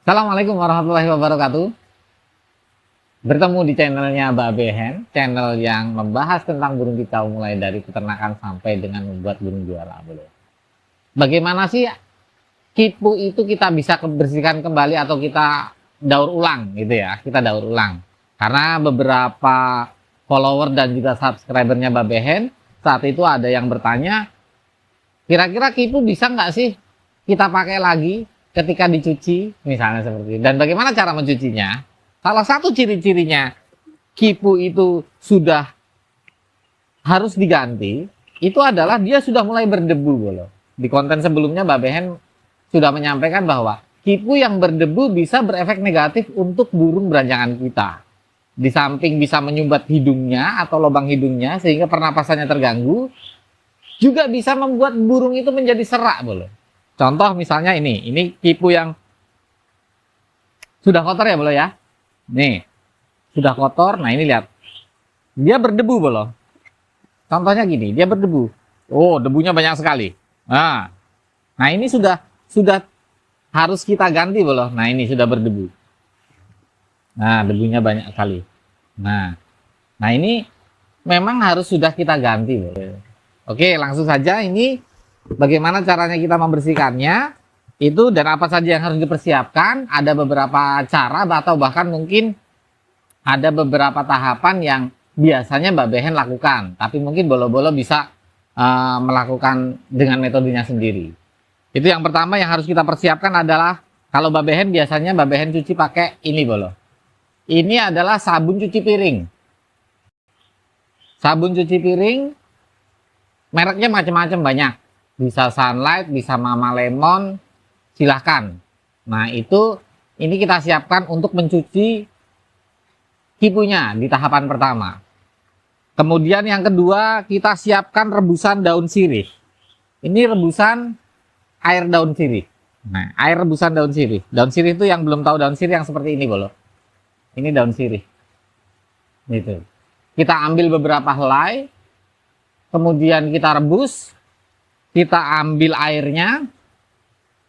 Assalamualaikum warahmatullahi wabarakatuh. Bertemu di channelnya Mbak Behen, channel yang membahas tentang burung kicau mulai dari peternakan sampai dengan membuat burung juara. Bagaimana sih kipu itu kita bisa bersihkan kembali atau kita daur ulang gitu ya, kita daur ulang. Karena beberapa follower dan juga subscribernya Mbak Behen saat itu ada yang bertanya, kira-kira kipu bisa nggak sih kita pakai lagi ketika dicuci misalnya seperti itu. Dan bagaimana cara mencucinya? Salah satu ciri-cirinya kipu itu sudah harus diganti, itu adalah dia sudah mulai berdebu loh. Di konten sebelumnya Mbak Behen sudah menyampaikan bahwa kipu yang berdebu bisa berefek negatif untuk burung beranjangan kita. Di samping bisa menyumbat hidungnya atau lubang hidungnya sehingga pernapasannya terganggu, juga bisa membuat burung itu menjadi serak loh. Contoh misalnya ini kipu yang sudah kotor ya ya. Nih, sudah kotor. Nah ini lihat, dia berdebu loh. Contohnya gini, dia berdebu. Oh, debunya banyak sekali. Nah ini sudah harus kita ganti loh. Nah ini sudah berdebu. Nah debunya banyak sekali. Nah ini memang harus sudah kita ganti loh. Oke, langsung saja ini bagaimana caranya kita membersihkannya itu dan apa saja yang harus dipersiapkan. Ada beberapa cara atau bahkan mungkin ada beberapa tahapan yang biasanya Mbak Behen lakukan, tapi mungkin bolo-bolo bisa melakukan dengan metodenya sendiri. Itu yang pertama yang harus kita persiapkan adalah, kalau Mbak Behen biasanya Mbak Behen cuci pakai ini bolo. Ini adalah sabun cuci piring. Sabun cuci piring mereknya macam-macam banyak. Bisa Sunlight, bisa Mama Lemon, silahkan. Nah ini kita siapkan untuk mencuci kipunya di tahapan pertama. Kemudian yang kedua kita siapkan rebusan daun sirih. Ini rebusan air daun sirih. Nah air rebusan daun sirih. Daun sirih itu yang belum tahu daun sirih yang seperti ini bolo. Ini daun sirih. Gitu. Kita ambil beberapa helai. Kemudian kita rebus. Kita ambil airnya.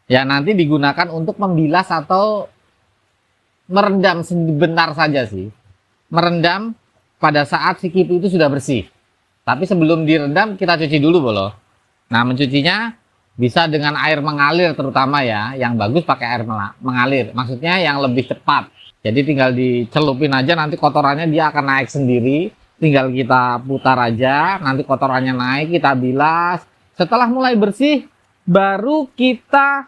Ya nanti digunakan untuk membilas atau merendam sebentar saja sih. Merendam pada saat si kipu itu sudah bersih. Tapi sebelum direndam kita cuci dulu bolo. Nah mencucinya bisa dengan air mengalir terutama ya. Yang bagus pakai air mengalir. Maksudnya yang lebih cepat. Jadi tinggal dicelupin aja, nanti kotorannya dia akan naik sendiri. Tinggal kita putar aja, nanti kotorannya naik, kita bilas. Setelah mulai bersih, baru kita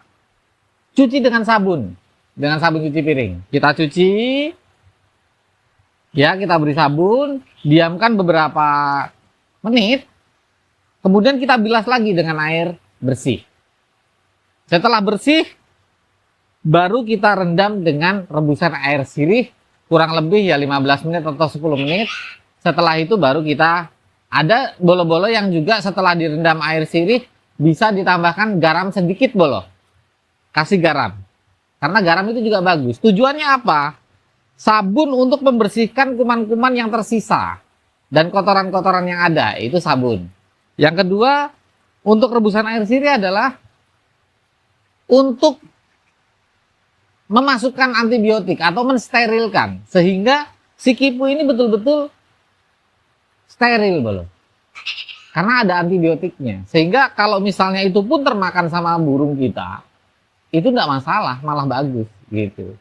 cuci dengan sabun cuci piring. Kita cuci, ya kita beri sabun, diamkan beberapa menit, kemudian kita bilas lagi dengan air bersih. Setelah bersih, baru kita rendam dengan rebusan air sirih, kurang lebih ya 15 menit atau 10 menit. Setelah itu baru kita, ada bolo-bolo yang juga setelah direndam air sirih, bisa ditambahkan garam sedikit bolo. Kasih garam, karena garam itu juga bagus. Tujuannya apa? Sabun untuk membersihkan kuman-kuman yang tersisa dan kotoran-kotoran yang ada, itu sabun. Yang kedua, untuk rebusan air sirih adalah untuk memasukkan antibiotik atau mensterilkan sehingga si kipu ini betul-betul steril belum, karena ada antibiotiknya, sehingga kalau misalnya itu pun termakan sama burung kita, itu enggak masalah, malah bagus gitu.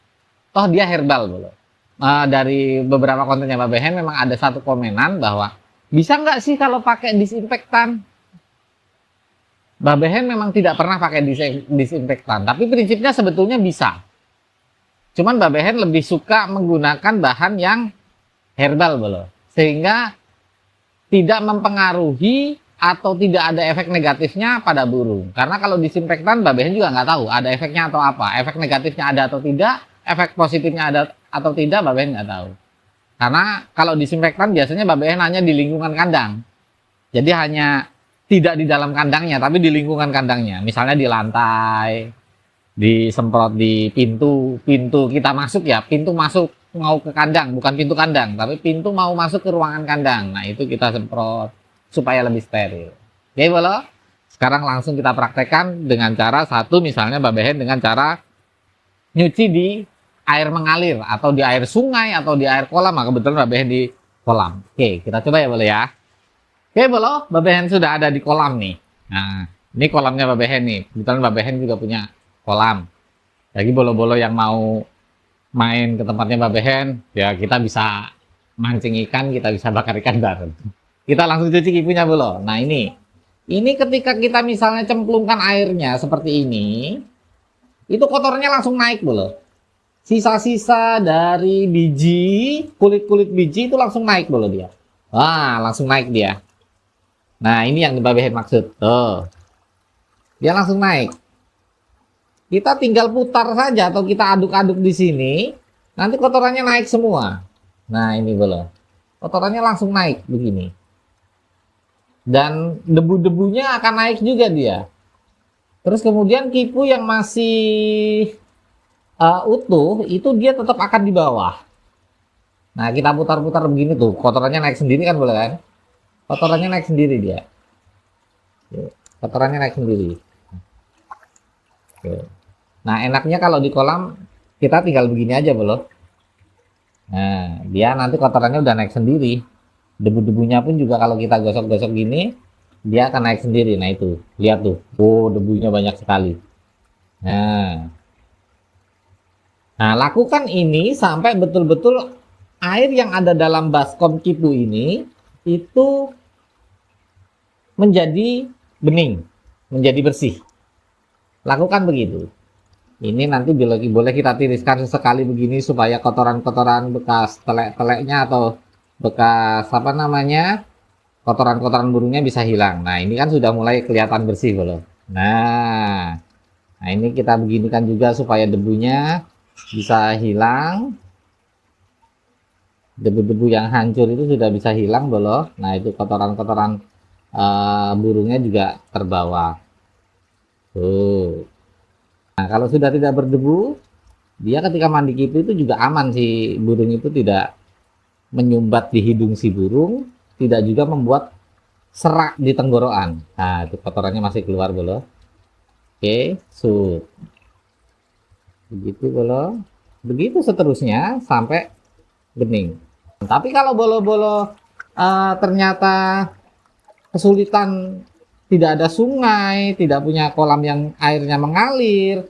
Toh dia herbal bolo. Dari beberapa kontennya Mbak Behen memang ada satu komenan bahwa bisa nggak sih kalau pakai disinfektan. Mbak Behen memang tidak pernah pakai disinfektan, tapi prinsipnya sebetulnya bisa. Cuman Mbak Behen lebih suka menggunakan bahan yang herbal bolo, sehingga tidak mempengaruhi atau tidak ada efek negatifnya pada burung. Karena kalau disinfektan Mbak Behen juga nggak tahu ada efeknya atau apa. Efek negatifnya ada atau tidak, efek positifnya ada atau tidak, Mbak Behen nggak tahu. Karena kalau disinfektan biasanya Mbak Behen hanya di lingkungan kandang. Jadi hanya tidak di dalam kandangnya, tapi di lingkungan kandangnya. Misalnya di lantai, disemprot di pintu kita masuk ya, pintu masuk mau ke kandang, bukan pintu kandang, tapi pintu mau masuk ke ruangan kandang. Nah itu kita semprot supaya lebih steril. Oke bolo, sekarang langsung kita praktekkan dengan cara satu, misalnya Mbak Behen dengan cara nyuci di air mengalir atau di air sungai atau di air kolam. Maka kebetulan Mbak Behen di kolam. Oke, kita coba ya boleh ya. Oke bolo, Mbak Behen sudah ada di kolam nih. Nah, ini kolamnya Mbak Behen nih. Kebetulan Mbak Behen juga punya kolam. Jadi bolo-bolo yang mau main ke tempatnya Mbak Behen, ya kita bisa mancing ikan, kita bisa bakar ikan bareng. Kita langsung cuci kipunya bolo. Nah ini ketika kita misalnya cemplungkan airnya seperti ini, itu kotornya langsung naik bolo. Sisa-sisa dari biji, kulit-kulit biji itu langsung naik bolo dia. Wah, langsung naik dia. Nah, ini yang Mbak Behen maksud. Tuh. Dia langsung naik. Kita tinggal putar saja atau kita aduk-aduk di sini, nanti kotorannya naik semua. Nah, ini bolo. Kotorannya langsung naik begini. Dan debu-debunya akan naik juga dia. Terus kemudian kipu yang masih utuh itu dia tetap akan di bawah. Nah, kita putar-putar begini tuh, kotorannya naik sendiri kan boleh kan? Kotorannya naik sendiri dia. Kotorannya naik sendiri. Nah, enaknya kalau di kolam kita tinggal begini aja bolo. Nah, dia nanti kotorannya udah naik sendiri. Debu-debunya pun juga kalau kita gosok-gosok gini, dia akan naik sendiri. Nah itu, lihat tuh. Oh, debunya banyak sekali. Nah, lakukan ini sampai betul-betul air yang ada dalam baskom kipu ini itu menjadi bening, menjadi bersih. Lakukan begitu. Ini nanti boleh kita tiriskan sesekali begini supaya kotoran-kotoran bekas telek-teleknya atau bekas apa namanya kotoran-kotoran burungnya bisa hilang. Nah ini kan sudah mulai kelihatan bersih bolo. Nah ini kita beginikan juga supaya debunya bisa hilang. Debu-debu yang hancur itu sudah bisa hilang bolo. Nah itu kotoran-kotoran burungnya juga terbawa. Tuh. Nah kalau sudah tidak berdebu, dia ketika mandi kipu itu juga aman sih, burung itu tidak menyumbat di hidung si burung, tidak juga membuat serak di tenggorokan. Nah itu kotorannya masih keluar bolo. Oke, begitu bolo, begitu seterusnya sampai bening. Tapi kalau bolo-bolo ternyata kesulitan, tidak ada sungai, tidak punya kolam yang airnya mengalir,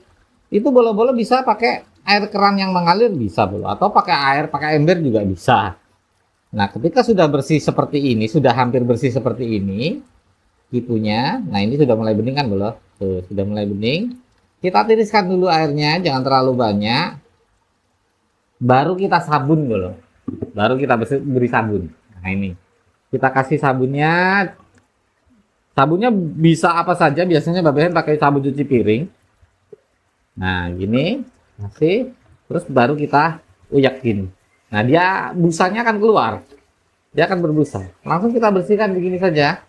itu bolo-bolo bisa pakai air keran yang mengalir bisa bolo, atau pakai ember juga bisa. Nah ketika sudah bersih seperti ini, sudah hampir bersih seperti ini kipunya, nah ini sudah mulai bening kan bolo. Tuh sudah mulai bening, kita tiriskan dulu airnya, jangan terlalu banyak, baru kita sabun bolo, baru kita beri sabun. Nah ini kita kasih sabunnya. Sabunnya bisa apa saja, biasanya Mbak Behen pakai sabun cuci piring. Nah gini, kasih, terus baru kita uyak gini. Nah dia busanya akan keluar, dia akan berbusa. Langsung kita bersihkan begini saja.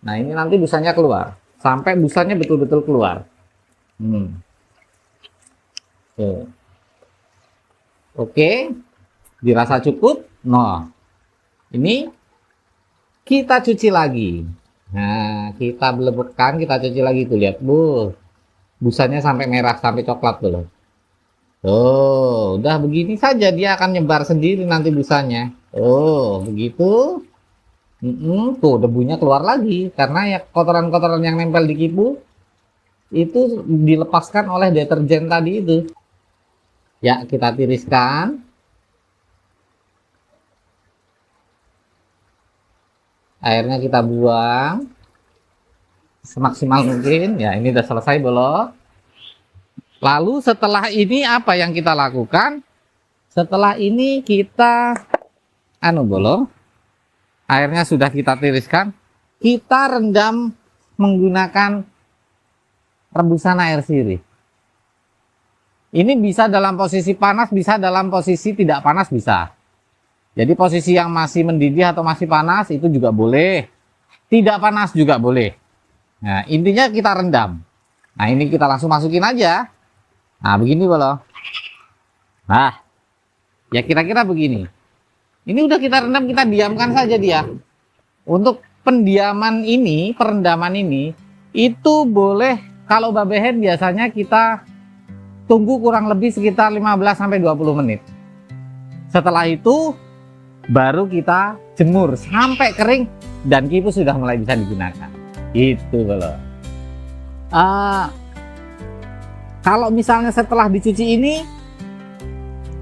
Nah ini nanti busanya keluar, sampai busanya betul-betul keluar. Oke, dirasa cukup. Nah ini kita cuci lagi. Nah kita belebukkan, kita cuci lagi tuh, lihat bu, busanya sampai merah, sampai coklat belum. Tuh udah begini saja, dia akan nyebar sendiri nanti busanya. Oh begitu. Tuh debunya keluar lagi karena ya kotoran-kotoran yang nempel di kipu itu dilepaskan oleh deterjen tadi itu. Ya kita tiriskan. Airnya kita buang semaksimal mungkin. Ya ini udah selesai bolo. Lalu setelah ini apa yang kita lakukan? Setelah ini kita bolo, airnya sudah kita tiriskan, kita rendam menggunakan rebusan air sirih. Ini bisa dalam posisi panas, bisa dalam posisi tidak panas, bisa. Jadi posisi yang masih mendidih atau masih panas itu juga boleh, tidak panas juga boleh. Nah intinya kita rendam. Nah ini kita langsung masukin aja. Nah begini bolo. Nah ya kira-kira begini. Ini udah kita rendam, kita diamkan saja dia. Untuk pendiaman ini, perendaman ini, itu boleh kalau Mbak Behen biasanya kita tunggu kurang lebih sekitar 15-20 menit. Setelah itu baru kita jemur sampai kering dan kipu sudah mulai bisa digunakan. Itu loh. Kalau misalnya setelah dicuci ini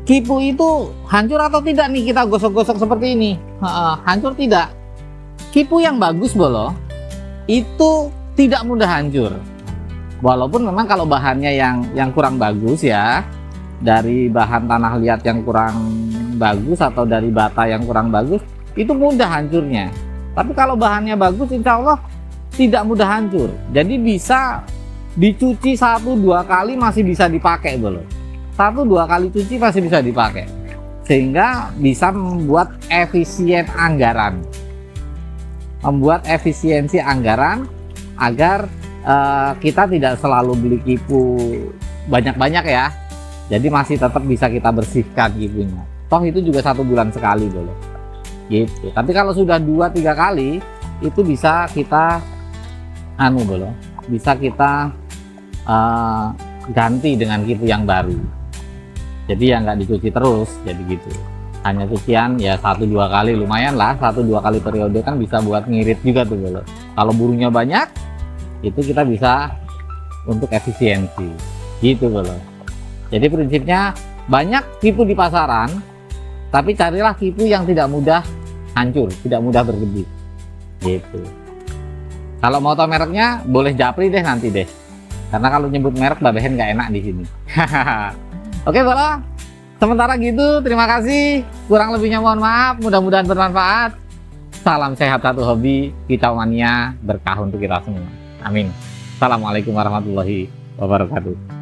kipu itu hancur atau tidak nih, kita gosok-gosok seperti ini, hancur tidak. Kipu yang bagus bolo itu tidak mudah hancur, walaupun memang kalau bahannya yang kurang bagus ya, dari bahan tanah liat yang kurang bagus atau dari bata yang kurang bagus, itu mudah hancurnya. Tapi kalau bahannya bagus, insya Allah tidak mudah hancur. Jadi bisa dicuci 1-2 kali masih bisa dipakai bolo. 1-2 kali cuci masih bisa dipakai, sehingga bisa membuat efisien anggaran, membuat efisiensi anggaran agar kita tidak selalu beli kipu banyak-banyak ya. Jadi masih tetap bisa kita bersihkan kipunya. Toh itu juga 1 bulan sekali boleh. Gitu. Tapi kalau sudah 2-3 kali itu bisa kita bisa kita ganti dengan kipu yang baru. Jadi ya nggak dicuci terus, jadi gitu. Hanya cucian ya 1-2 kali, lumayan lah, 1-2 kali periode kan bisa buat ngirit juga tuh bolo. Kalau burunya banyak itu kita bisa untuk efisiensi gitu bolo. Jadi prinsipnya banyak kipu di pasaran, tapi carilah kipu yang tidak mudah hancur, tidak mudah berdebu gitu. Kalau mau tahu mereknya boleh japri deh nanti deh, karena kalau nyebut merek Mbak Behen nggak enak di sini. Oke bolo, sementara gitu terima kasih, kurang lebihnya mohon maaf, mudah-mudahan bermanfaat. Salam sehat satu hobi, kicau mania berkah untuk kita semua. Amin. Assalamualaikum warahmatullahi wabarakatuh.